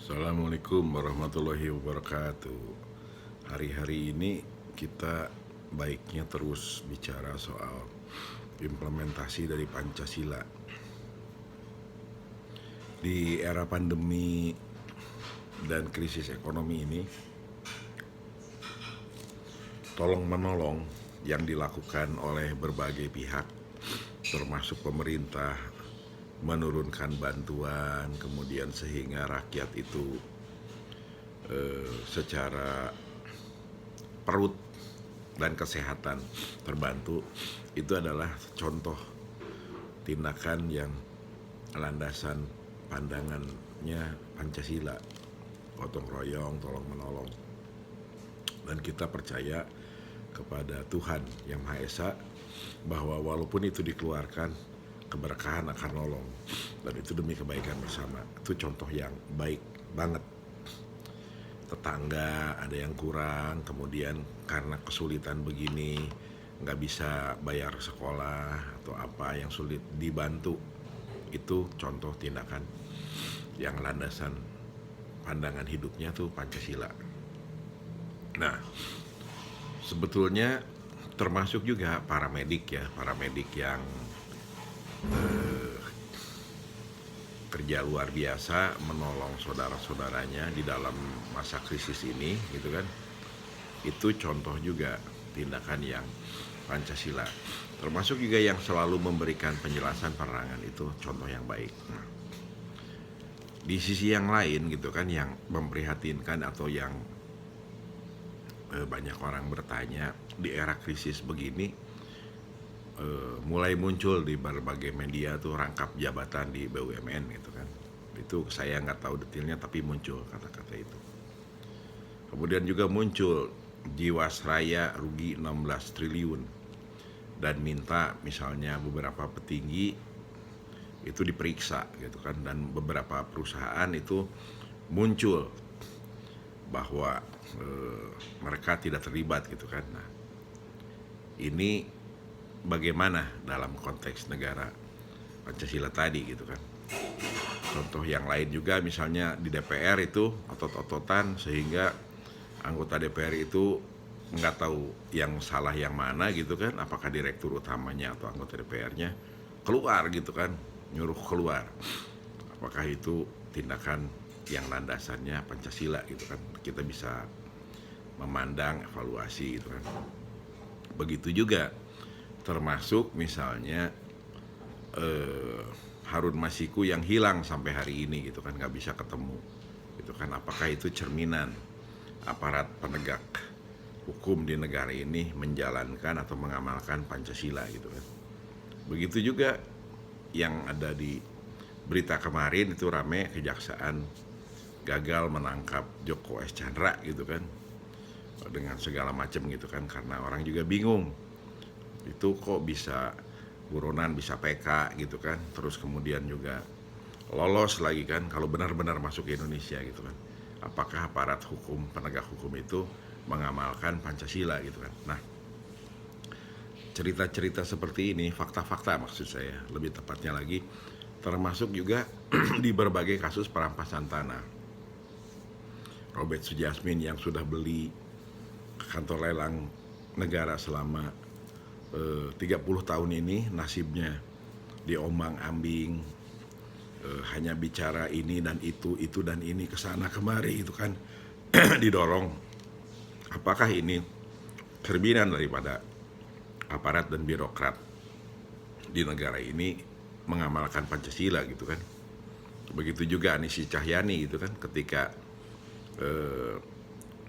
Assalamualaikum warahmatullahi wabarakatuh. Hari-hari ini kita baiknya terus bicara soal implementasi dari Pancasila. Di era pandemi dan krisis ekonomi ini, tolong menolong yang dilakukan oleh berbagai pihak, termasuk pemerintah, menurunkan bantuan, kemudian sehingga rakyat itu secara perut dan kesehatan terbantu, itu adalah contoh tindakan yang landasan pandangannya Pancasila, gotong royong, tolong menolong. Dan kita percaya kepada Tuhan Yang Maha Esa bahwa walaupun itu dikeluarkan, keberkahan akan nolong, dan itu demi kebaikan bersama. Itu contoh yang baik banget. Tetangga ada yang kurang, kemudian karena kesulitan begini nggak bisa bayar sekolah atau apa yang sulit, dibantu. Itu contoh tindakan yang landasan pandangan hidupnya tuh Pancasila. Nah, sebetulnya termasuk juga paramedik yang kerja luar biasa menolong saudara-saudaranya di dalam masa krisis ini, gitu kan. Itu contoh juga tindakan yang Pancasila. Termasuk juga yang selalu memberikan penjelasan penerangan, itu contoh yang baik. Nah, di sisi yang lain gitu kan, yang memprihatinkan atau yang banyak orang bertanya di era krisis begini, mulai muncul di berbagai media tuh rangkap jabatan di BUMN gitu kan. Itu saya nggak tahu detailnya, tapi muncul kata-kata itu. Kemudian juga muncul Jiwasraya rugi 16 triliun dan minta misalnya beberapa petinggi itu diperiksa gitu kan, dan beberapa perusahaan itu muncul bahwa mereka tidak terlibat gitu kan. Nah, ini bagaimana dalam konteks negara Pancasila tadi gitu kan. Contoh yang lain juga misalnya di DPR itu otot-ototan sehingga anggota DPR itu nggak tahu yang salah yang mana gitu kan, apakah direktur utamanya atau anggota DPR-nya keluar gitu kan, nyuruh keluar. Apakah itu tindakan yang landasannya Pancasila gitu kan. Kita bisa memandang evaluasi gitu kan. Begitu juga termasuk misalnya Harun Masiku yang hilang sampai hari ini gitu kan, nggak bisa ketemu gitu kan. Apakah itu cerminan aparat penegak hukum di negara ini menjalankan atau mengamalkan Pancasila gitu kan. Begitu juga yang ada di berita kemarin itu rame, kejaksaan gagal menangkap Joko S. Chandra gitu kan, dengan segala macam gitu kan, karena orang juga bingung itu kok bisa buronan, bisa PK gitu kan, terus kemudian juga lolos lagi kan kalau benar-benar masuk ke Indonesia gitu kan. Apakah aparat hukum, penegak hukum itu mengamalkan Pancasila gitu kan. Nah, cerita-cerita seperti ini, fakta-fakta maksud saya lebih tepatnya lagi, termasuk juga di berbagai kasus perampasan tanah. Robert Sujasmin yang sudah beli kantor lelang negara selama 30 tahun ini, nasibnya diombang-ambing, hanya bicara ini dan itu dan ini, kesana kemari itu kan didorong. Apakah ini cerminan daripada aparat dan birokrat di negara ini mengamalkan Pancasila gitu kan. Begitu juga Anies Cahyani gitu kan, ketika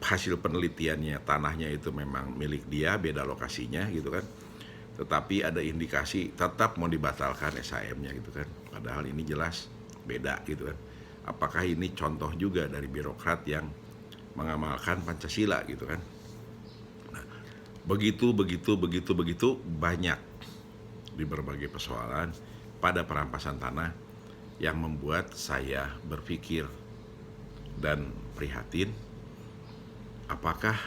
hasil penelitiannya tanahnya itu memang milik dia, beda lokasinya gitu kan, tetapi ada indikasi tetap mau dibatalkan SHM-nya gitu kan, padahal ini jelas beda gitu kan. Apakah ini contoh juga dari birokrat yang mengamalkan Pancasila gitu kan. Nah, begitu banyak di berbagai persoalan pada perampasan tanah yang membuat saya berpikir dan prihatin, apakah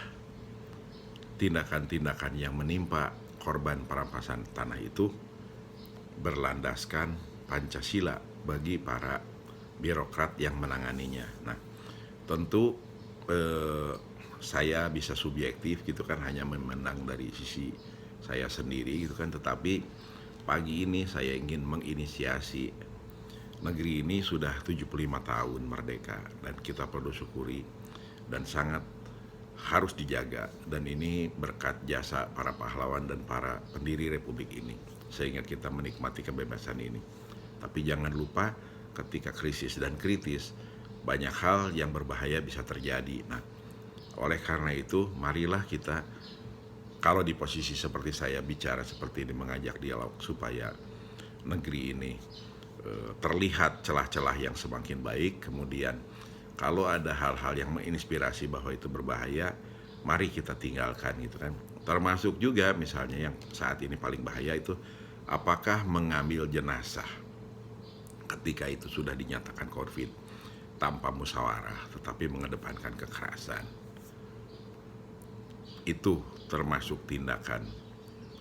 tindakan-tindakan yang menimpa korban perampasan tanah itu berlandaskan Pancasila bagi para birokrat yang menanganinya. Nah, Tentu saya bisa subjektif gitu kan, hanya memandang dari sisi saya sendiri gitu kan, tetapi pagi ini saya ingin menginisiasi negeri ini sudah 75 tahun merdeka dan kita perlu syukuri dan sangat harus dijaga, dan ini berkat jasa para pahlawan dan para pendiri republik ini sehingga kita menikmati kebebasan ini. Tapi jangan lupa ketika krisis dan kritis banyak hal yang berbahaya bisa terjadi. Nah, oleh karena itu marilah kita, kalau di posisi seperti saya bicara seperti ini, mengajak dialog supaya negeri ini terlihat celah-celah yang semakin baik. Kemudian kalau ada hal-hal yang menginspirasi bahwa itu berbahaya, mari kita tinggalkan gitu kan. Termasuk juga misalnya yang saat ini paling bahaya itu, apakah mengambil jenazah ketika itu sudah dinyatakan COVID tanpa musyawarah tetapi mengedepankan kekerasan. Itu termasuk tindakan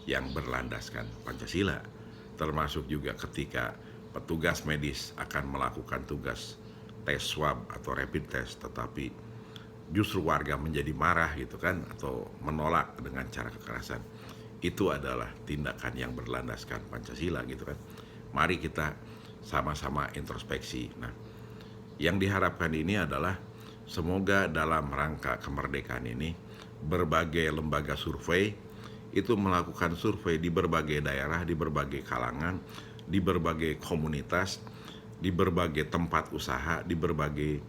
yang berlandaskan Pancasila. Termasuk juga ketika petugas medis akan melakukan tugas tes swab atau rapid test, tetapi justru warga menjadi marah gitu kan, atau menolak dengan cara kekerasan. Itu adalah tindakan yang berlandaskan Pancasila gitu kan. Mari kita sama-sama introspeksi. Nah, yang diharapkan ini adalah semoga dalam rangka kemerdekaan ini berbagai lembaga survei itu melakukan survei di berbagai daerah, di berbagai kalangan, di berbagai komunitas, di berbagai tempat usaha, di berbagai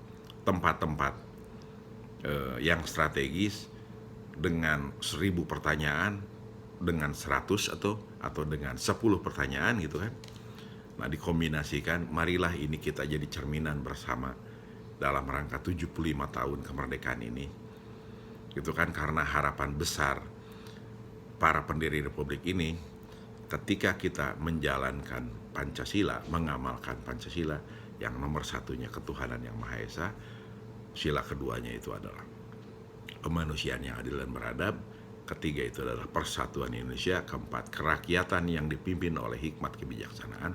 tempat-tempat yang strategis, dengan 1000 pertanyaan, dengan 100 atau dengan 10 pertanyaan gitu kan. Nah, dikombinasikan, marilah ini kita jadi cerminan bersama dalam rangka 75 tahun kemerdekaan ini. Gitu kan, karena harapan besar para pendiri republik ini ketika kita menjalankan Pancasila, mengamalkan Pancasila, yang nomor satunya ketuhanan yang Maha Esa, sila keduanya itu adalah kemanusiaan yang adil dan beradab, ketiga itu adalah persatuan Indonesia, keempat kerakyatan yang dipimpin oleh hikmat kebijaksanaan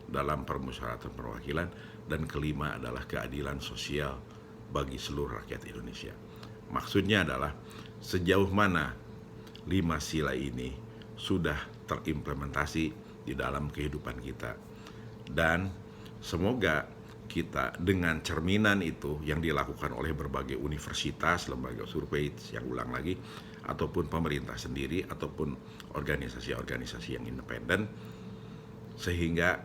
dalam permusyawaratan perwakilan, dan kelima adalah keadilan sosial bagi seluruh rakyat Indonesia. Maksudnya adalah sejauh mana 5 sila ini sudah terimplementasi di dalam kehidupan kita, dan semoga kita dengan cerminan itu yang dilakukan oleh berbagai universitas, lembaga survei yang ulang lagi, ataupun pemerintah sendiri, ataupun organisasi-organisasi yang independen, sehingga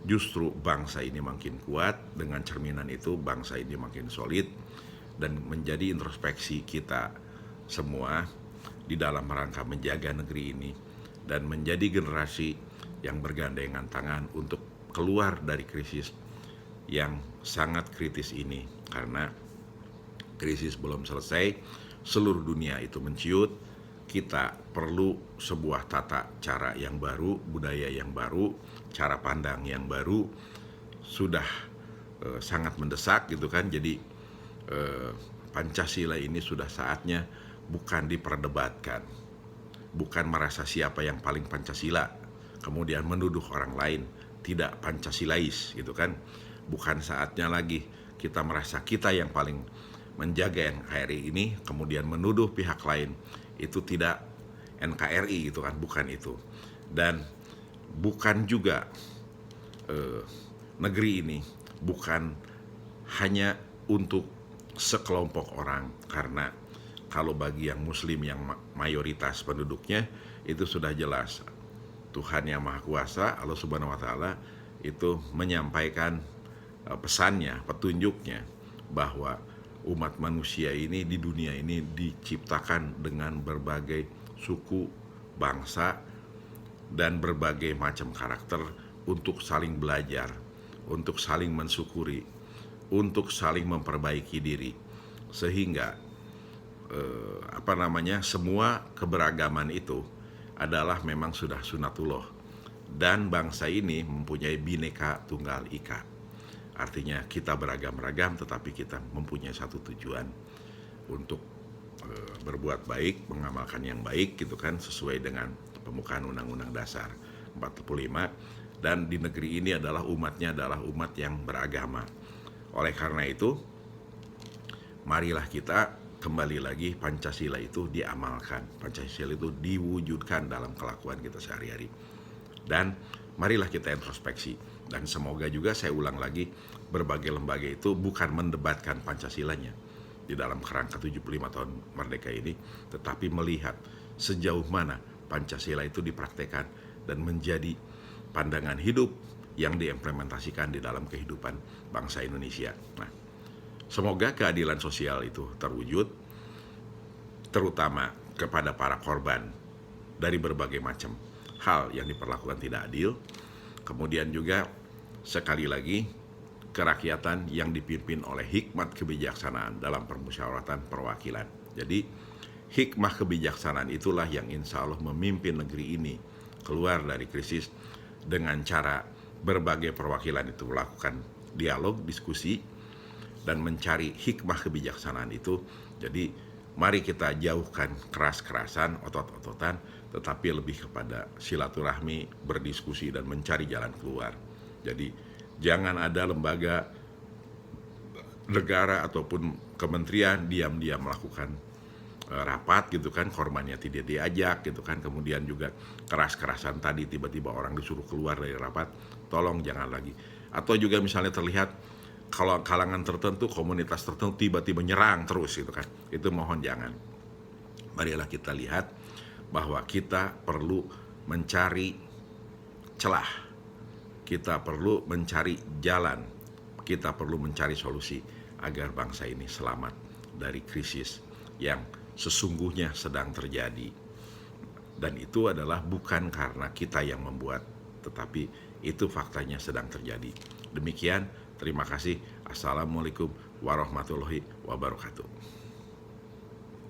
justru bangsa ini makin kuat. Dengan cerminan itu bangsa ini makin solid, dan menjadi introspeksi kita semua di dalam rangka menjaga negeri ini dan menjadi generasi yang bergandengan tangan untuk keluar dari krisis yang sangat kritis ini. Karena krisis belum selesai, seluruh dunia itu menciut, kita perlu sebuah tata cara yang baru, budaya yang baru, cara pandang yang baru, sudah sangat mendesak gitu kan. Jadi Pancasila ini sudah saatnya bukan diperdebatkan, bukan merasa siapa yang paling Pancasila, kemudian menuduh orang lain tidak Pancasilais gitu kan. Bukan saatnya lagi kita merasa kita yang paling menjaga NKRI ini, kemudian menuduh pihak lain itu tidak NKRI gitu kan, bukan itu. Dan bukan juga negeri ini bukan hanya untuk sekelompok orang, karena kalau bagi yang muslim yang mayoritas penduduknya itu sudah jelas Tuhan yang Maha Kuasa, Allah Subhanahu wa taala itu menyampaikan pesannya, petunjuknya, bahwa umat manusia ini di dunia ini diciptakan dengan berbagai suku, bangsa, dan berbagai macam karakter untuk saling belajar, untuk saling mensyukuri, untuk saling memperbaiki diri, sehingga semua keberagaman itu adalah memang sudah sunatullah, dan bangsa ini mempunyai Bhinneka Tunggal Ika. Artinya kita beragam-ragam tetapi kita mempunyai satu tujuan, untuk berbuat baik, mengamalkan yang baik gitu kan, sesuai dengan pembukaan Undang-Undang Dasar 45. Dan di negeri ini adalah umatnya adalah umat yang beragama. Oleh karena itu marilah kita kembali lagi Pancasila itu diamalkan, Pancasila itu diwujudkan dalam kelakuan kita sehari-hari. Dan marilah kita introspeksi. Dan semoga juga, saya ulang lagi, berbagai lembaga itu bukan mendebatkan Pancasilanya di dalam kerangka 75 tahun merdeka ini, tetapi melihat sejauh mana Pancasila itu dipraktekkan dan menjadi pandangan hidup yang diimplementasikan di dalam kehidupan bangsa Indonesia. Nah, semoga keadilan sosial itu terwujud, terutama kepada para korban dari berbagai macam hal yang diperlakukan tidak adil. Kemudian juga sekali lagi, kerakyatan yang dipimpin oleh hikmat kebijaksanaan dalam permusyawaratan perwakilan. Jadi hikmah kebijaksanaan itulah yang insya Allah memimpin negeri ini keluar dari krisis dengan cara berbagai perwakilan itu melakukan dialog, diskusi, dan mencari hikmah kebijaksanaan itu. Jadi mari kita jauhkan keras-kerasan, otot-ototan, tetapi lebih kepada silaturahmi, berdiskusi, dan mencari jalan keluar. Jadi jangan ada lembaga negara ataupun kementerian diam-diam melakukan rapat gitu kan, korbannya tidak diajak gitu kan, kemudian juga keras-kerasan tadi tiba-tiba orang disuruh keluar dari rapat, tolong jangan lagi. Atau juga misalnya terlihat kalau kalangan tertentu, komunitas tertentu tiba-tiba nyerang terus gitu kan, itu mohon jangan. Marilah kita lihat bahwa kita perlu mencari celah, kita perlu mencari jalan, kita perlu mencari solusi agar bangsa ini selamat dari krisis yang sesungguhnya sedang terjadi. Dan itu adalah bukan karena kita yang membuat, tetapi itu faktanya sedang terjadi. Demikian, terima kasih. Assalamualaikum warahmatullahi wabarakatuh.